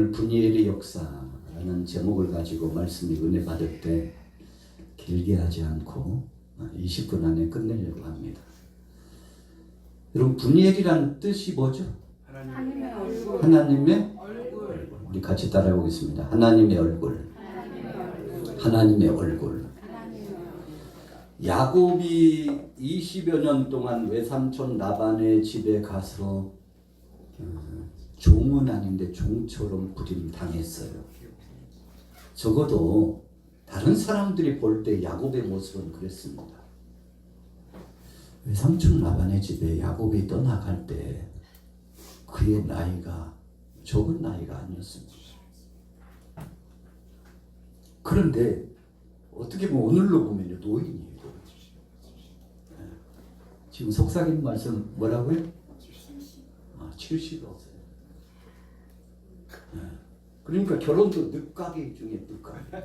오늘 분이엘의 역사라는 제목을 가지고 말씀이 은혜 받을 때 길게 하지 않고 20분 안에 끝내려고 합니다. 여러분, 분이엘이라는 뜻이 뭐죠? 하나님의 얼굴. 하나님의 얼굴. 우리 같이 따라해 보겠습니다. 하나님의 얼굴. 하나님의 얼굴. 야곱이 20여 년 동안 외삼촌 라반의 집에 가서 종은 아닌데 종처럼 부림당했어요. 적어도 다른 사람들이 볼 때 야곱의 모습은 그랬습니다. 외삼촌 라반의 집에 야곱이 떠나갈 때 그의 나이가 적은 나이가 아니었습니다. 그런데 어떻게 보면 오늘로 보면요, 노인이에요. 지금 속삭이는 말씀 뭐라고요? 70이 없어요. 그러니까 결혼도 늦가기 중에 늦가기.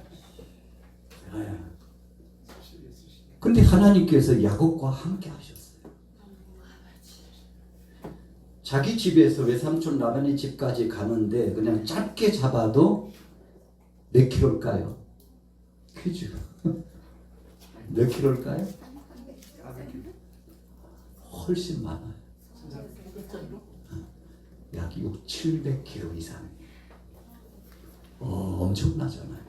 근데 하나님께서 야곱과 함께 하셨어요. 자기 집에서 외삼촌 라반의 집까지 가는데 그냥 짧게 잡아도 몇 킬로일까요? 퀴즈. 몇 킬로일까요? 훨씬 많아요. 약 700kg 이상이에요. 엄청나잖아요.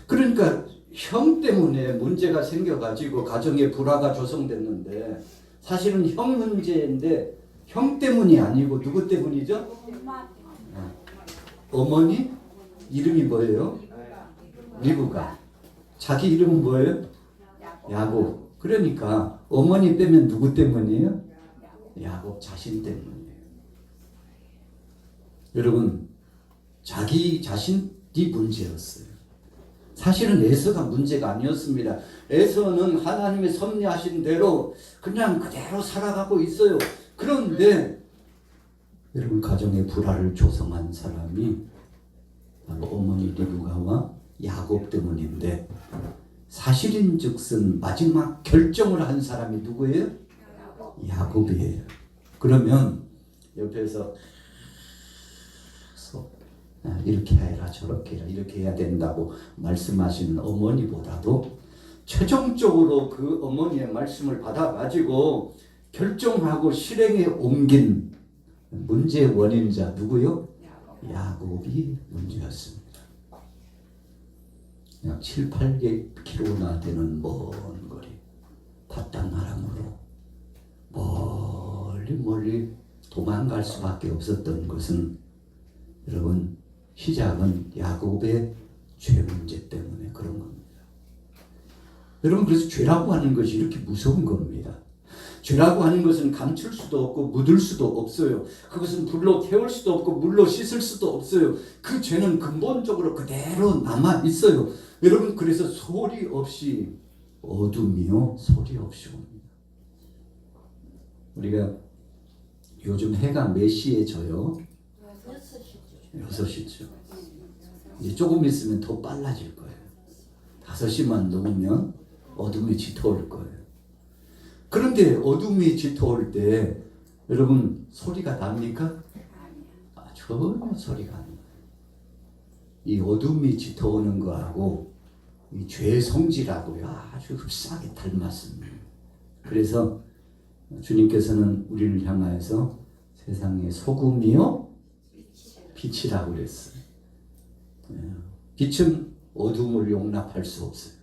그러니까 형 때문에 문제가 생겨가지고 가정에 불화가 조성됐는데 사실은 형 문제인데 형 때문이 아니고 누구 때문이죠? 어머니 이름이 뭐예요? 리브가. 자기 이름은 뭐예요? 야곱. 그러니까 어머니 빼면 누구 때문이에요? 야곱 자신 때문이에요. 여러분, 자기 자신이 문제였어요. 사실은 에서가 문제가 아니었습니다. 에서는 하나님의 섭리하신 대로 그냥 그대로 살아가고 있어요. 그런데 여러분, 가정의 불화를 조성한 사람이 바로 어머니 리브가와 야곱 때문인데, 사실인즉슨 마지막 결정을 한 사람이 누구예요? 야곱이에요. 그러면 옆에서 이렇게 해라 저렇게 해라 이렇게 해야 된다고 말씀하시는 어머니보다도 최종적으로 그 어머니의 말씀을 받아가지고 결정하고 실행에 옮긴 문제의 원인자 누구요? 야곱이 문제였습니다. 약 7, 8km나 되는 먼 거리 파단 아람으로 멀리 도망갈 수밖에 없었던 것은, 여러분, 시작은 야곱의 죄 문제 때문에 그런 겁니다. 여러분, 그래서 죄라고 하는 것이 이렇게 무서운 겁니다. 죄라고 하는 것은 감출 수도 없고 묻을 수도 없어요. 그것은 불로 태울 수도 없고 물로 씻을 수도 없어요. 그 죄는 근본적으로 그대로 남아 있어요. 여러분, 그래서 소리 없이 어둠이요 소리 없이 옵니다. 우리가 요즘 해가 몇 시에 져요? 6시죠. 이제 조금 있으면 더 빨라질 거예요. 5시만 넘으면 어둠이 짙어올 거예요. 그런데 어둠이 짙어올 때 여러분, 소리가 납니까? 전혀 소리가 안 나요. 이 어둠이 짙어오는 거하고 이 죄의 성질하고요 아주 흡사하게 닮았습니다. 그래서 주님께서는 우리를 향하여서 세상의 소금이요 빛이라고 그랬어요. 빛은 어둠을 용납할 수 없어요.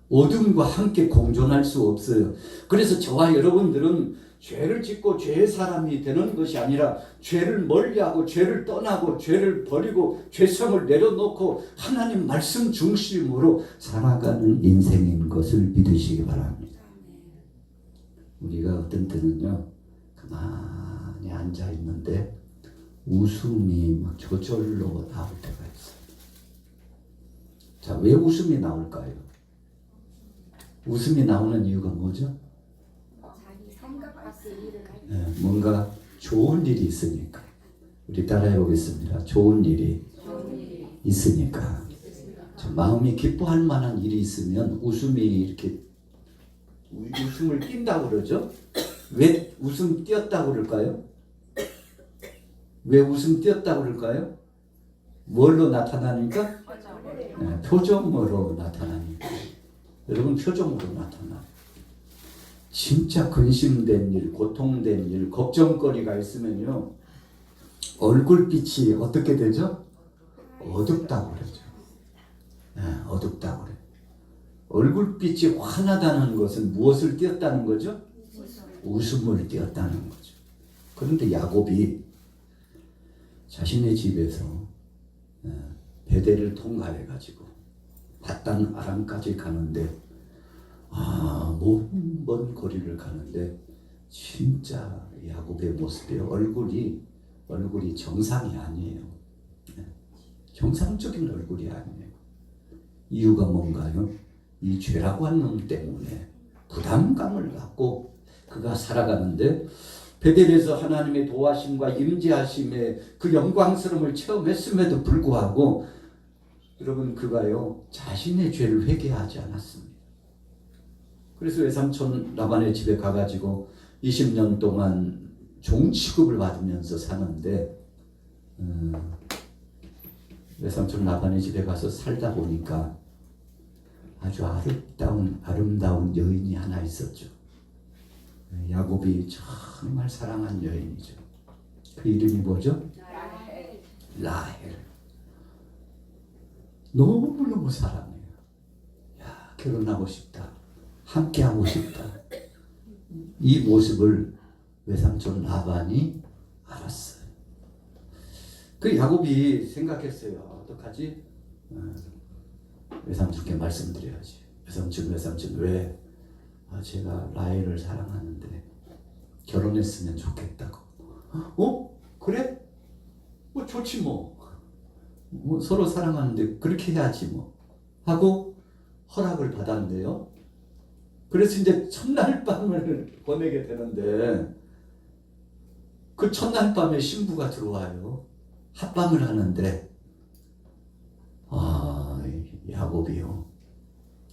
어둠과 함께 공존할 수 없어요. 그래서 저와 여러분들은 죄를 짓고 죄의 사람이 되는 것이 아니라 죄를 멀리하고 죄를 떠나고 죄를 버리고 죄성을 내려놓고 하나님 말씀 중심으로 살아가는 인생인 것을 믿으시기 바랍니다. 우리가 어떤 때는요 가만히 앉아 있는데 웃음이 막 저절로 나올 때가 있어요. 자, 왜 웃음이 나올까요? 웃음이 나오는 이유가 뭐죠? 뭔가 좋은 일이 있으니까. 우리 따라해 보겠습니다. 좋은 일이 있으니까. 마음이 기뻐할 만한 일이 있으면 웃음이 이렇게 웃음을 띈다고 그러죠. 왜 웃음 띄었다고 그럴까요? 왜 웃음 띄었다고 그럴까요? 뭘로 나타나니까? 네, 표정으로 나타나니까. 여러분 표정으로 나타나. 진짜 근심된 일, 고통된 일, 걱정거리가 있으면요. 얼굴빛이 어떻게 되죠? 어둡다고 그러죠. 네, 어둡다고 그래요. 얼굴빛이 환하다는 것은 무엇을 띄었다는 거죠? 웃음을 띄었다는 거죠. 그런데 야곱이 자신의 집에서 베델을 통과해 가지고 바단 아람까지 가는데 먼 거리를 가는데 진짜 야곱의 모습이 얼굴이 정상이 아니에요. 정상적인 얼굴이 아니에요. 이유가 뭔가요? 이 죄라고 하는 놈 때문에 부담감을 갖고 그가 살아가는데 베델에서 하나님의 도와심과 임재하심의 그 영광스러움을 체험했음에도 불구하고 여러분 그가요 자신의 죄를 회개하지 않았습니다. 그래서 외삼촌 라반의 집에 가가지고 20년 동안 종 취급을 받으면서 사는데 외삼촌 라반의 집에 가서 살다 보니까 아주 아름다운 여인이 하나 있었죠. 야곱이 정말 사랑한 여인이죠. 그 이름이 뭐죠? 라헬. 너무너무 사랑해요. 야, 결혼하고 싶다. 함께하고 싶다. 이 모습을 외삼촌 라반이 알았어요. 그 야곱이 생각했어요. 어떡하지? 외삼촌께 말씀드려야지. 외삼촌 왜? 제가 라헬을 사랑하는데 결혼했으면 좋겠다고. 그래? 좋지 뭐. 서로 사랑하는데 그렇게 해야지 뭐. 하고 허락을 받았는데요. 그래서 이제 첫날 밤을 보내게 되는데 그 첫날 밤에 신부가 들어와요. 합방을 하는데 야곱이요.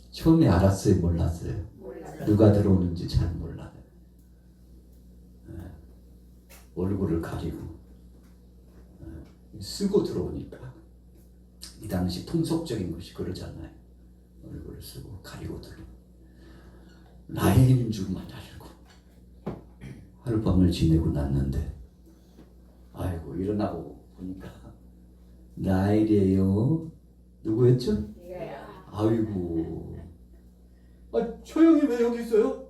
처음에 알았어요? 몰랐어요? 누가 들어오는지 잘 몰라요. 얼굴을 가리고 쓰고 들어오니까 이 당시 통속적인 것이 그러잖아요. 얼굴을 쓰고 가리고 들어오고 라헬인 줄만 알고 하룻밤을 지내고 났는데 아이고 일어나고 보니까 라헬이에요. 누구였죠? 아이고 저 형이 왜 여기 있어요?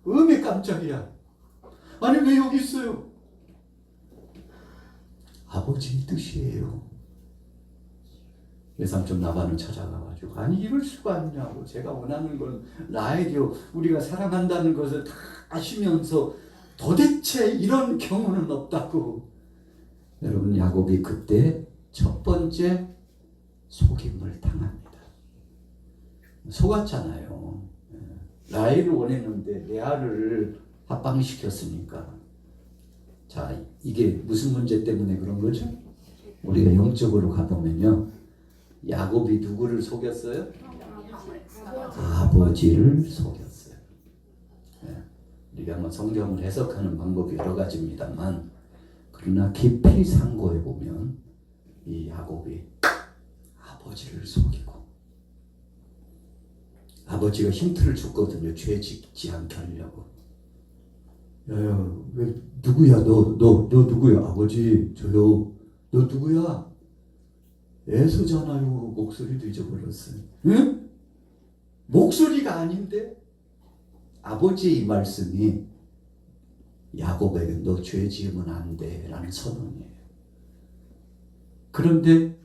음이 깜짝이야. 아니 왜 여기 있어요? 아버지의 뜻이에요. 외삼촌 라반을 찾아가가지고 아니 이럴 수가 있냐고. 제가 원하는 건 라헬이요. 우리가 사랑한다는 것을 다 아시면서 도대체 이런 경우는 없다고. 여러분 야곱이 그때 첫 번째 속임을 당합니다. 속았잖아요. 라헬을 원했는데 레아를 합방시켰으니까. 자, 이게 무슨 문제 때문에 그런 거죠? 우리가 영적으로 가보면요. 야곱이 누구를 속였어요? 아버지를 속였어요. 우리가 뭐 성경을 해석하는 방법이 여러 가지입니다만 그러나 깊이 상고해 보면 이 야곱이 아버지를 속이고 아버지가 힌트를 줬거든요. 죄 짓지 않게 하려고. 야야, 왜 누구야? 너 누구야? 아버지 저요. 너 누구야? 에서잖아요. 목소리도 잊어버렸어요. 응? 목소리가 아닌데 아버지의 이 말씀이 야곱에게 너 죄 지으면 안 돼 라는 선언이에요. 그런데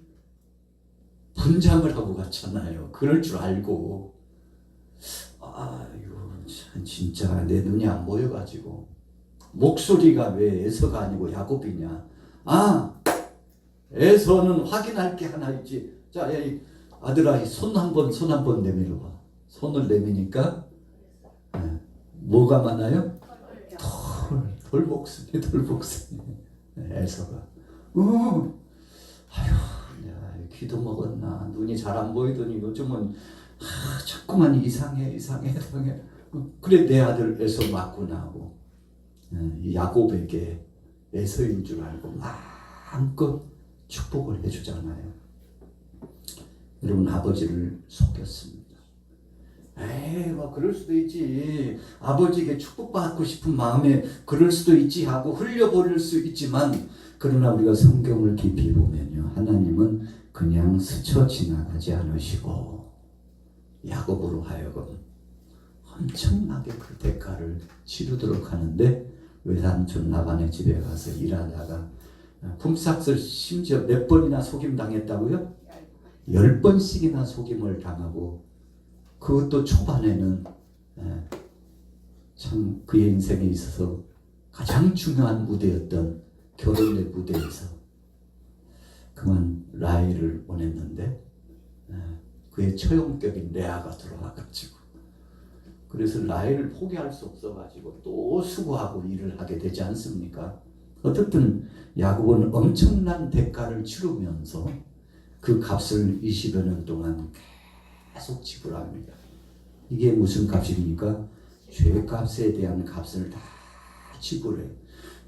분장을 하고 갔잖아요. 그럴 줄 알고 이거 참 진짜 내 눈이 안 보여가지고 목소리가 왜 에서가 아니고 야곱이냐. 에서는 확인할 게 하나 있지. 자, 이 아들아, 손 한번 내밀어봐. 손을 내미니까 뭐가 많아요? 돌복숭이. 에서가. 내가 귀도 먹었나. 눈이 잘 안 보이더니 요즘은 자꾸만 이상해. 그래 내 아들 에서 맞구나 하고 야곱에게 에서인 줄 알고 마음껏 축복을 해주잖아요. 여러분, 아버지를 속였습니다. 에이, 뭐 그럴 수도 있지. 아버지에게 축복받고 싶은 마음에 그럴 수도 있지 하고 흘려버릴 수 있지만, 그러나 우리가 성경을 깊이 보면요, 하나님은 그냥 스쳐 지나가지 않으시고 야곱으로 하여금 엄청나게 그 대가를 치르도록 하는데, 외삼촌 라반의 집에 가서 일하다가 품삯을 심지어 몇 번이나 속임 당했다고요? 10번씩이나 속임을 당하고, 그것도 초반에는 참 그의 인생에 있어서 가장 중요한 무대였던 결혼의 무대에서 그만 라헬을 보냈는데, 그의 처형격인 레아가 들어와가지고, 그래서 라헬을 포기할 수 없어가지고 또 수고하고 일을 하게 되지 않습니까? 어떻든 야곱은 엄청난 대가를 치르면서 그 값을 20여 년 동안 계속 지불합니다. 이게 무슨 값입니까? 죄값에 대한 값을 다 지불해요.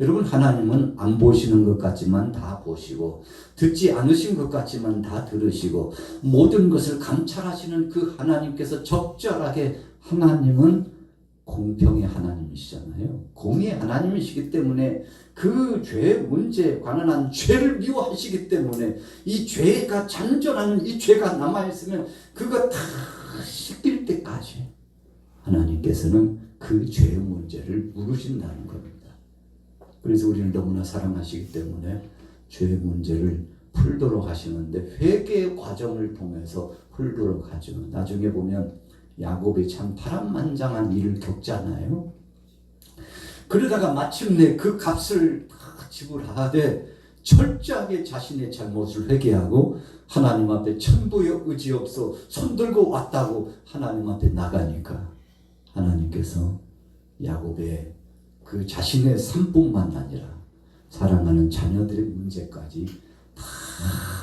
여러분, 하나님은 안 보시는 것 같지만 다 보시고, 듣지 않으신 것 같지만 다 들으시고, 모든 것을 감찰하시는 그 하나님께서 적절하게, 하나님은 공평의 하나님이시잖아요. 공의 하나님이시기 때문에 그 죄 문제에 관한 한 죄를 미워하시기 때문에, 이 죄가 잔존하는 이 죄가 남아있으면 그거 다 씻길 때까지 하나님께서는 그 죄의 문제를 물으신다는 겁니다. 그래서 우리를 너무나 사랑하시기 때문에 죄의 문제를 풀도록 하시는데, 회개의 과정을 통해서 풀도록 하죠. 나중에 보면 야곱이 참 파란만장한 일을 겪잖아요. 그러다가 마침내 그 값을 다 지불하되 철저하게 자신의 잘못을 회개하고 하나님 앞에 천부의 의지 없어 손들고 왔다고 하나님 앞에 나가니까, 하나님께서 야곱의 그 자신의 삶뿐만 아니라 사랑하는 자녀들의 문제까지 다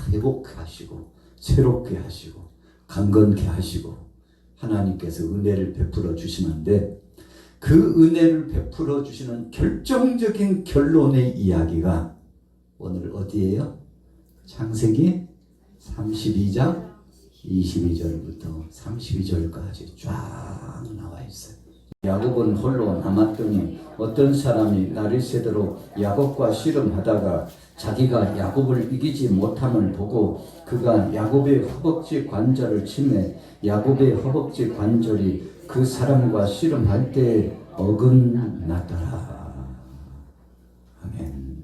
회복하시고 새롭게 하시고 강건케 하시고 하나님께서 은혜를 베풀어 주시는데, 그 은혜를 베풀어 주시는 결정적인 결론의 이야기가 오늘 어디예요? 창세기 32장 22절부터 32절까지 쫙 나와 있어요. 야곱은 홀로 남았더니 어떤 사람이 날이 새도록 야곱과 씨름하다가 자기가 야곱을 이기지 못함을 보고 그가 야곱의 허벅지 관절을 치매 야곱의 허벅지 관절이 그 사람과 씨름할 때 어긋났더라. 아멘.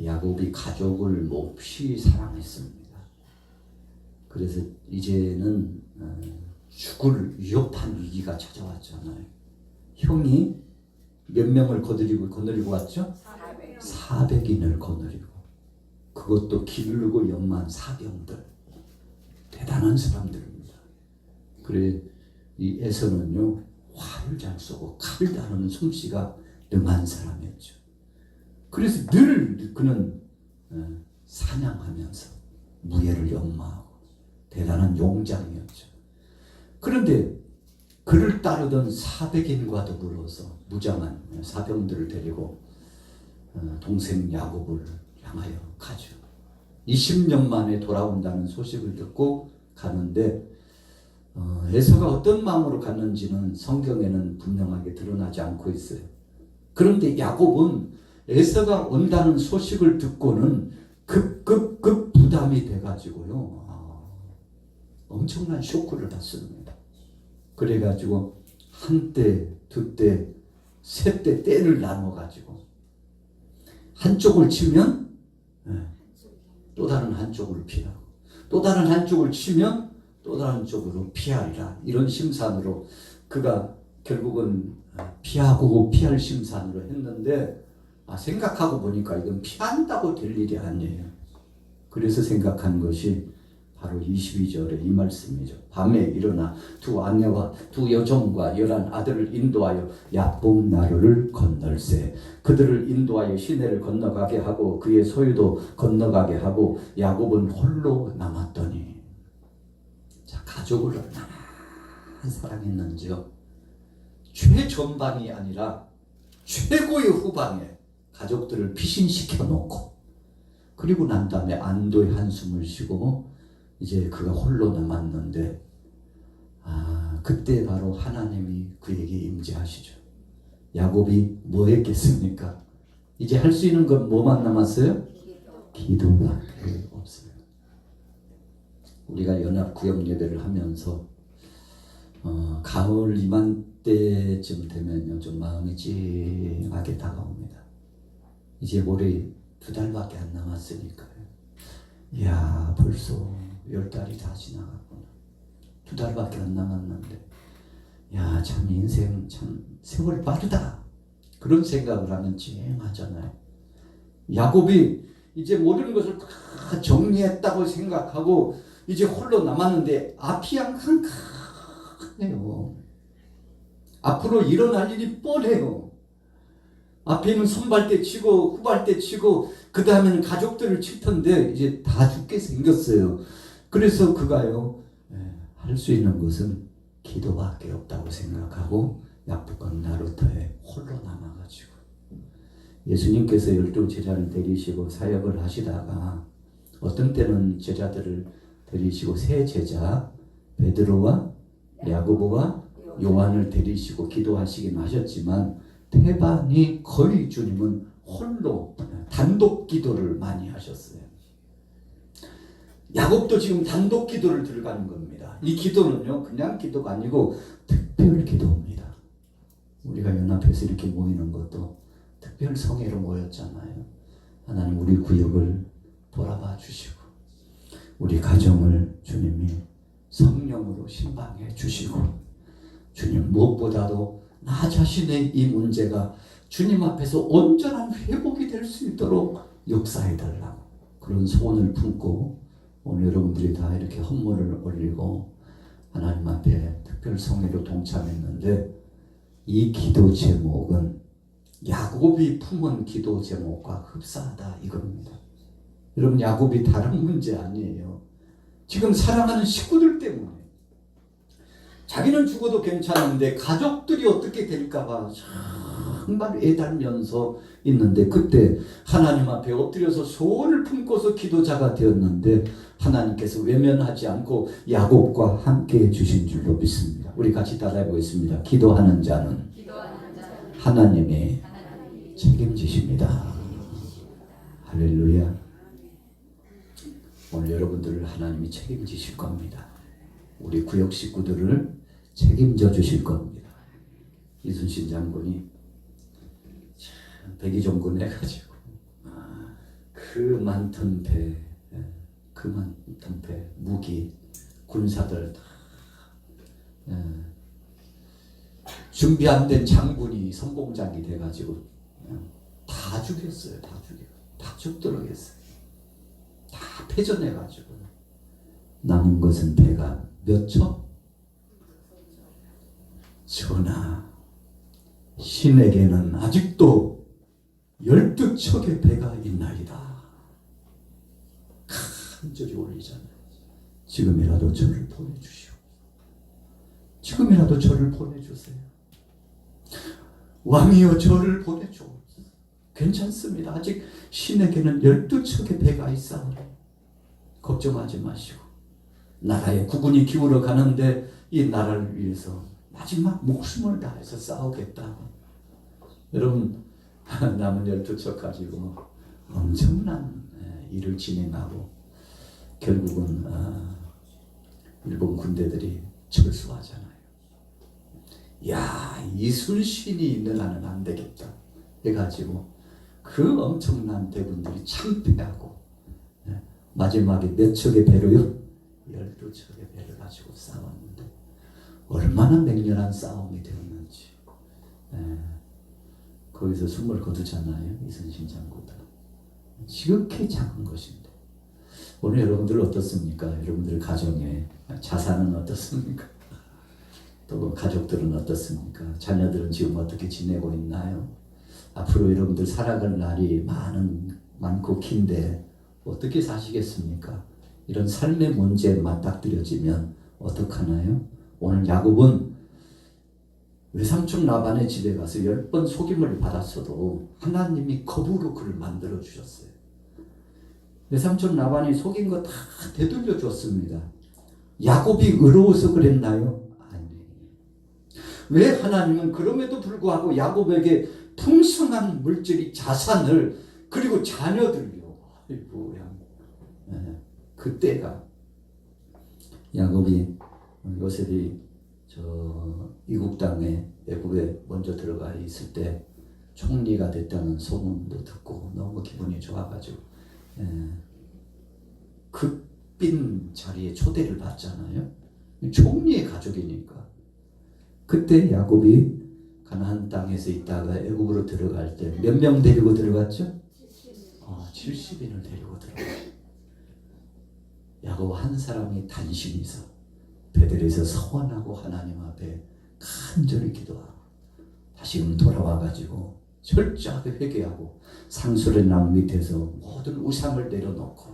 야곱이 가족을 몹시 사랑했습니다. 그래서 이제는 죽을 위협한 위기가 찾아왔잖아요. 형이 몇 명을 거느리고 왔죠? 400인을 거느리고, 그것도 기르고 연만 사병들, 대단한 사람들입니다. 그래 이 에서는요, 활을 잘 쏘고 칼 다루는 솜씨가 능한 사람이었죠. 그래서 늘 그는 사냥하면서 무예를 연마하고 대단한 용장이었죠. 그런데 그를 따르던 400인과 더불어서 무장한 사병들을 데리고 동생 야곱을 향하여 가죠. 20년 만에 돌아온다는 소식을 듣고 가는데, 에서가 어떤 마음으로 갔는지는 성경에는 분명하게 드러나지 않고 있어요. 그런데 야곱은 에서가 온다는 소식을 듣고는 급 부담이 돼가지고요, 엄청난 쇼크를 받습니다. 그래가지고 한 때, 두 때, 세 때 때를 나눠가지고 한쪽을 치면 또 다른 한쪽을 피하고, 또 다른 한쪽을 치면 또 다른 쪽으로 피하리라. 이런 심산으로 그가 결국은 피하고 피할 심산으로 했는데, 생각하고 보니까 이건 피한다고 될 일이 아니에요. 그래서 생각한 것이 바로 22절의 이 말씀이죠. 밤에 일어나 두 아내와 두 여종과 11 아들을 인도하여 야복나루를 건널세. 그들을 인도하여 시내를 건너가게 하고 그의 소유도 건너가게 하고 야곱은 홀로 남았더니, 자, 가족을 얼마나 사랑했는지요. 최전반이 아니라 최고의 후방에 가족들을 피신시켜 놓고 그리고 난 다음에 안도의 한숨을 쉬고 이제 그가 홀로 남았는데 그때 바로 하나님이 그에게 임재하시죠. 야곱이 뭐 했겠습니까? 이제 할 수 있는 건 뭐만 남았어요? 기도밖에 없어요. 우리가 연합 구역 예배를 하면서 가을 이맘때쯤 되면요 좀 마음이 찡하게 다가옵니다. 이제 올해 2달밖에 안 남았으니까요. 이야 벌써 10달이 다 지나갔구나. 2달밖에 안 남았는데 야 참 인생 참 세월이 빠르다. 그런 생각을 하면 찡하잖아요. 야곱이 이제 모든 것을 다 정리했다고 생각하고 이제 홀로 남았는데 앞이 캄캄해요. 앞으로 일어날 일이 뻔해요. 앞에는 손발대 치고 후발대 치고 그 다음에는 가족들을 칠 텐데 이제 다 죽게 생겼어요. 그래서 그가요 할 수 있는 것은 기도밖에 없다고 생각하고 약복강 나루터에 홀로 남아가지고 예수님께서 12제자를 데리시고 사역을 하시다가 어떤 때는 제자들을 데리시고 세 제자 베드로와 야고보와 요한을 데리시고 기도하시긴 하셨지만 태반이 거의 주님은 홀로 단독 기도를 많이 하셨어요. 야곱도 지금 단독 기도를 들어가는 겁니다. 이 기도는요 그냥 기도가 아니고 특별 기도입니다. 우리가 연합해서 이렇게 모이는 것도 특별 성회로 모였잖아요. 하나님 우리 구역을 돌아봐 주시고 우리 가정을 주님이 성령으로 신방해 주시고 주님 무엇보다도 나 자신의 이 문제가 주님 앞에서 온전한 회복이 될 수 있도록 역사해 달라고 그런 소원을 품고 오늘 여러분들이 다 이렇게 헌물을 올리고 하나님 앞에 특별 성회로 동참했는데 이 기도 제목은 야곱이 품은 기도 제목과 흡사하다 이겁니다. 여러분 야곱이 다른 문제 아니에요. 지금 사랑하는 식구들 때문에 자기는 죽어도 괜찮은데 가족들이 어떻게 될까봐 정말 애달면서 있는데 그때 하나님 앞에 엎드려서 소원을 품고서 기도자가 되었는데 하나님께서 외면하지 않고 야곱과 함께 해주신 줄로 믿습니다. 우리 같이 따라해 보겠습니다. 기도하는 자는 하나님이 책임지십니다. 할렐루야. 오늘 여러분들을 하나님이 책임지실 겁니다. 우리 구역 식구들을 책임져 주실 겁니다. 이순신 장군이 백의종군 해가지고 그 많던 배, 무기, 군사들 다 준비 안 된 장군이 선봉장이 돼가지고 다 죽였어요. 다 죽도록 했어요. 다 패전해가지고 남은 것은 배가 몇 척? 전하, 신에게는 아직도 12척의 배가 있나이다. 간절히 올리잖아요. 지금이라도 저를 보내주시오. 지금이라도 저를 보내주세요. 왕이여 저를 보내줘. 괜찮습니다. 아직 신에게는 12척의 배가 있사오니 걱정하지 마시고 나라의 국군이 기울어 가는데 이 나라를 위해서 마지막 목숨을 다해서 싸우겠다고. 여러분 남은 12척 가지고 엄청난 일을 진행하고 결국은 일본 군대들이 철수하잖아요. 야 이순신이 있는 한은 안 되겠다 해가지고 그 엄청난 대군들이 참패하고 마지막에 몇 척의 배로요? 12척의 배를 가지고 싸웠는데 얼마나 맹렬한 싸움이 되었는지 거기서 숨을 거두잖아요. 이순신 장군들. 지극히 작은 것인데 오늘 여러분들 어떻습니까? 여러분들 가정의 자산은 어떻습니까? 또 가족들은 어떻습니까? 자녀들은 지금 어떻게 지내고 있나요? 앞으로 여러분들 살아갈 날이 많고 긴데 어떻게 사시겠습니까? 이런 삶의 문제에 맞닥뜨려지면 어떡하나요? 오늘 야곱은 외삼촌 라반의 집에 가서 10번 속임을 받았어도 하나님이 겁으로 그를 만들어 주셨어요. 외삼촌 라반이 속인 거 다 되돌려 줬습니다. 야곱이 의로워서 그랬나요? 아니. 왜 하나님은 그럼에도 불구하고 야곱에게 풍성한 물질이 자산을 그리고 자녀들요. 아이고야. 그때가 야곱이 요셉이 이국 땅에 애굽에 먼저 들어가 있을 때 총리가 됐다는 소문도 듣고 너무 기분이 좋아가지고 급빈 자리에 초대를 받잖아요. 총리의 가족이니까. 그때 야곱이 가나안 땅에서 있다가 애굽으로 들어갈 때 몇 명 데리고 들어갔죠? 70인을 데리고 들어갔죠. 야곱 한 사람이 단신이서 베델에서 서원하고 하나님 앞에 간절히 기도하고 다시금 돌아와가지고 철저하게 회개하고 상수의 나무 밑에서 모든 우상을 내려놓고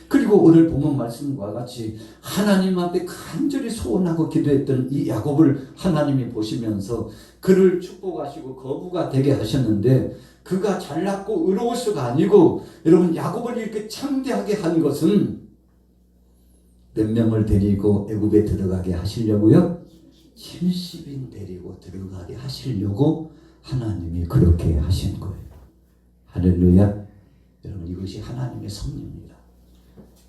그리고 오늘 본문 말씀과 같이 하나님 앞에 간절히 소원하고 기도했던 이 야곱을 하나님이 보시면서 그를 축복하시고 거부가 되게 하셨는데 그가 잘났고 의로워서가 아니고 여러분 야곱을 이렇게 창대하게 한 것은 몇 명을 데리고 애굽에 들어가게 하시려고요? 70인 데리고 들어가게 하시려고 하나님이 그렇게 하신 거예요. 할렐루야. 여러분 이것이 하나님의 섭리입니다.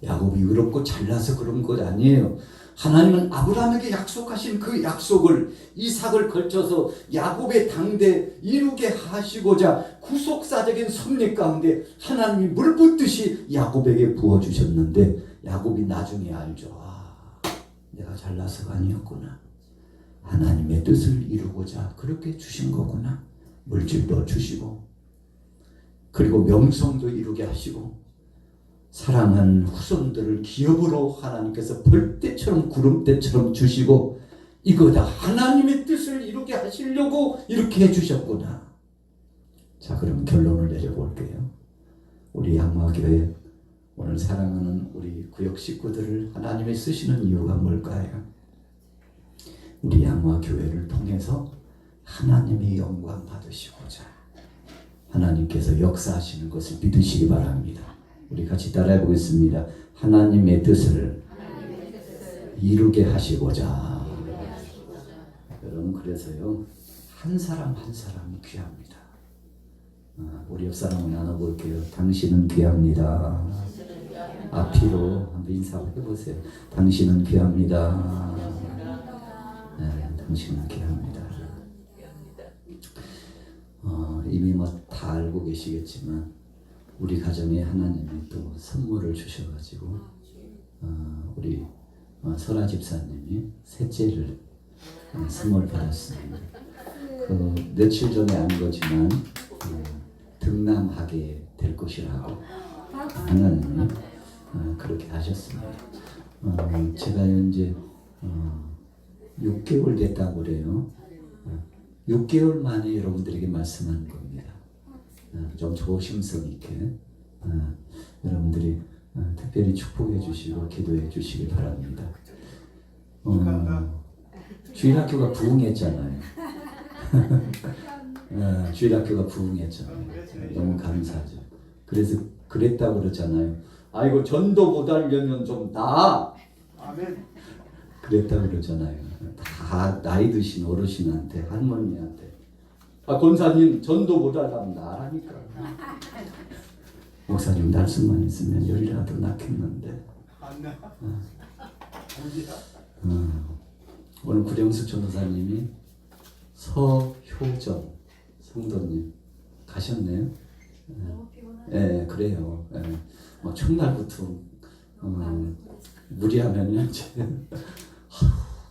야곱이 의롭고 잘나서 그런 것 아니에요. 하나님은 아브라함에게 약속하신 그 약속을 이삭을 걸쳐서 야곱의 당대 이루게 하시고자 구속사적인 섭리 가운데 하나님이 물 붓듯이 야곱에게 부어주셨는데 야곱이 나중에 알죠. 내가 잘나서가 아니었구나. 하나님의 뜻을 이루고자 그렇게 주신 거구나. 물질도 주시고 그리고 명성도 이루게 하시고 사랑한 후손들을 기업으로 하나님께서 벌떼처럼 구름대처럼 주시고 이거 다 하나님의 뜻을 이루게 하시려고 이렇게 해주셨구나. 자, 그럼 결론을 내려볼게요. 우리 양마교회 오늘 사랑하는 우리 구역 식구들을 하나님이 쓰시는 이유가 뭘까요? 우리 양마교회를 통해서 하나님의 영광 받으시고자 하나님께서 역사하시는 것을 믿으시기 바랍니다. 우리 같이 따라해 보겠습니다. 하나님의 뜻을 이루게 하시고자. 여러분 그래서요 한 사람 한 사람이 귀합니다. 우리 옆 사람을 나눠볼게요. 당신은 귀합니다. 앞뒤로 한번 인사해보세요. 당신은 귀합니다. 네, 당신은 귀합니다. 이미 뭐 다 알고 계시겠지만 우리 가정에 하나님이 또 선물을 주셔가지고 우리 설아 집사님이 셋째를 선물 받았습니다. 그 며칠 전에 안 거지만 등남하게 될 것이라고 하나님이 그렇게 하셨습니다. 제가 이제 6개월 됐다고 그래요. 6개월 만에 여러분들에게 말씀하는 겁니다. 좀 조심성 있게 여러분들이 특별히 축복해 주시고 기도해 주시기 바랍니다. 주일학교가 부흥했잖아요. 주일학교가 부흥했잖아요. 너무 감사하죠. 그래서 그랬다고 그러잖아요. 아이고 전도 못 하려면 좀 나. 그랬다고 그러잖아요. 다 나이 드신 어르신한테 할머니한테 권사님 전도 못 하려면 나라니까. 목사님 날 수만 있으면 열이라도 낳겠는데. 오늘 구령수 전도사님이 서효정 성도님 가셨네요. 예, 그래요. 뭐 첫날부터 무리하면 이제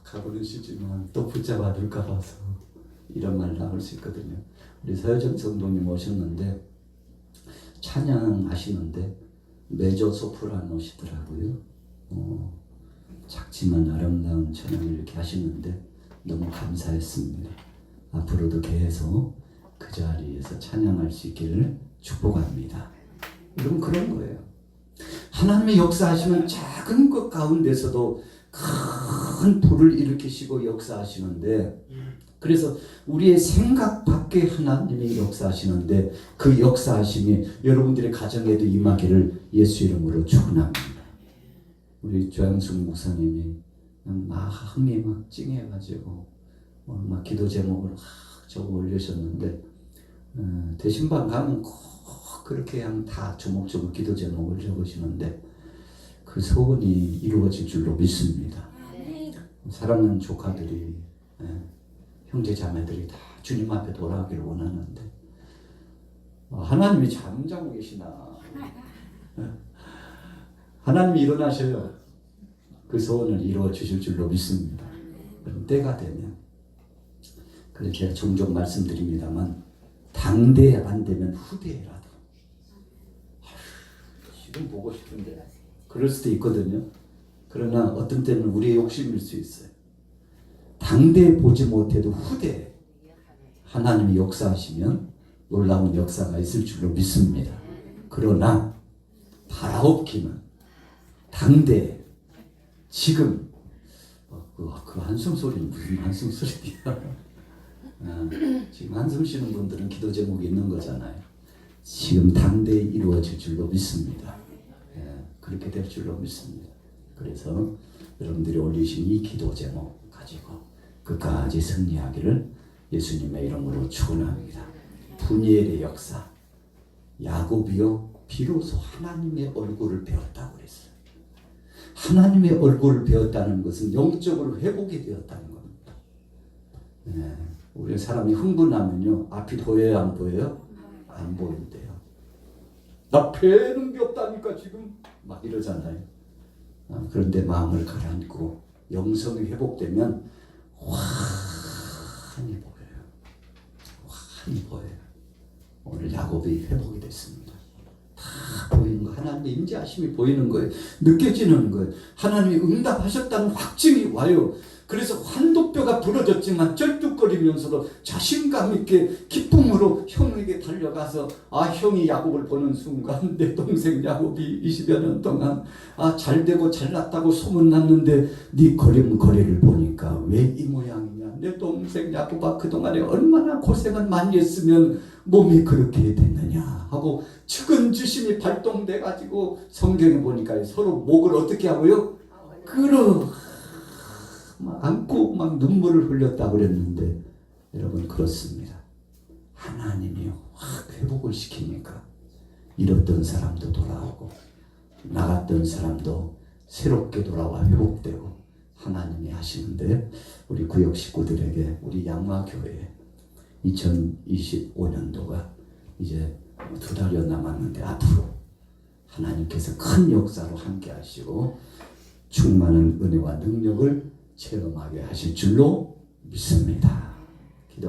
가고는 싶지만 또 붙잡아 둘까 봐서 이런 말 나올 수 있거든요. 우리 서효정 성도님 오셨는데 찬양하시는데 메조소프라노시더라고요. 작지만 아름다운 찬양을 이렇게 하시는데 너무 감사했습니다. 앞으로도 계속 그 자리에서 찬양할 수 있기를 축복합니다. 여러분 그런 거예요. 하나님의 역사하시는 작은 것 가운데서도 큰 불을 일으키시고 역사하시는데 그래서 우리의 생각 밖에 하나님이 역사하시는데 그 역사하심이 여러분들의 가정에도 임하기를 예수 이름으로 축원합니다. 우리 조양숙 목사님이 마음이 막 찡해가지고 오늘 막 기도 제목을 막 적어 올리셨는데 대신방 가면 꼭 그렇게 그냥 다 조목조목 기도 제목을 적으시는데 그 소원이 이루어질 줄로 믿습니다. 사랑하는 조카들이 형제 자매들이 다 주님 앞에 돌아가기를 원하는데 하나님이 잠자고 계시나. 하나님이 일어나셔요. 그 소원을 이루어 주실 줄로 믿습니다. 그럼 때가 되면, 그래서 제가 종종 말씀드립니다만 당대에 안 되면 후대라도 지금 보고 싶은데 그럴 수도 있거든요. 그러나 어떤 때는 우리의 욕심일 수 있어요. 당대에 보지 못해도 후대에 하나님이 역사하시면 놀라운 역사가 있을 줄로 믿습니다. 그러나 바라옵기는 당대에 지금 그 한숨 소리는 무슨 한숨 소리야? 지금 한숨 쉬는 분들은 기도 제목이 있는 거잖아요. 지금 당대에 이루어질 줄로 믿습니다. 그렇게 될 줄로 믿습니다. 그래서 여러분들이 올리신 이 기도 제목 가지고 끝까지 승리하기를 예수님의 이름으로 축원합니다. 분이엘의 역사, 야곱이요 비로소 하나님의 얼굴을 배웠다고 그랬어요. 하나님의 얼굴을 배웠다는 것은 영적으로 회복이 되었다는 겁니다. 우리 사람이 흥분하면요 앞이 보여요 안 보여요? 안 보인대요. 나 배는 게 없다니까 지금 막 이러잖아요. 그런데 마음을 가라앉고 영성이 회복되면 환히 보여요. 환히 보여요. 오늘 야곱이 회복이 됐습니다. 다 보이는 거, 하나님의 임재하심이 보이는 거예요. 느껴지는 거예요. 하나님이 응답하셨다는 확증이 와요. 그래서 환도뼈가 부러졌지만 쩔뚝거리면서도 자신감 있게 기쁨으로 형에게 달려가서 형이 야곱을 보는 순간 내 동생 야곱이 20여 년 동안 잘되고 잘났다고 소문났는데 네 걸음걸이를 보니까 왜 이 모양이냐. 내 동생 야곱아 그동안에 얼마나 고생을 많이 했으면 몸이 그렇게 됐느냐 하고 측은지심이 발동돼 가지고 성경에 보니까 서로 목을 어떻게 하고요? 막 안고 막 눈물을 흘렸다고 그랬는데 여러분 그렇습니다. 하나님이 확 회복을 시키니까 잃었던 사람도 돌아오고 나갔던 사람도 새롭게 돌아와 회복되고 하나님이 하시는데 우리 구역 식구들에게 우리 양화교회 2025년도가 이제 2달여 남았는데 앞으로 하나님께서 큰 역사로 함께 하시고 충만한 은혜와 능력을 체험하게 하실 줄로 믿습니다.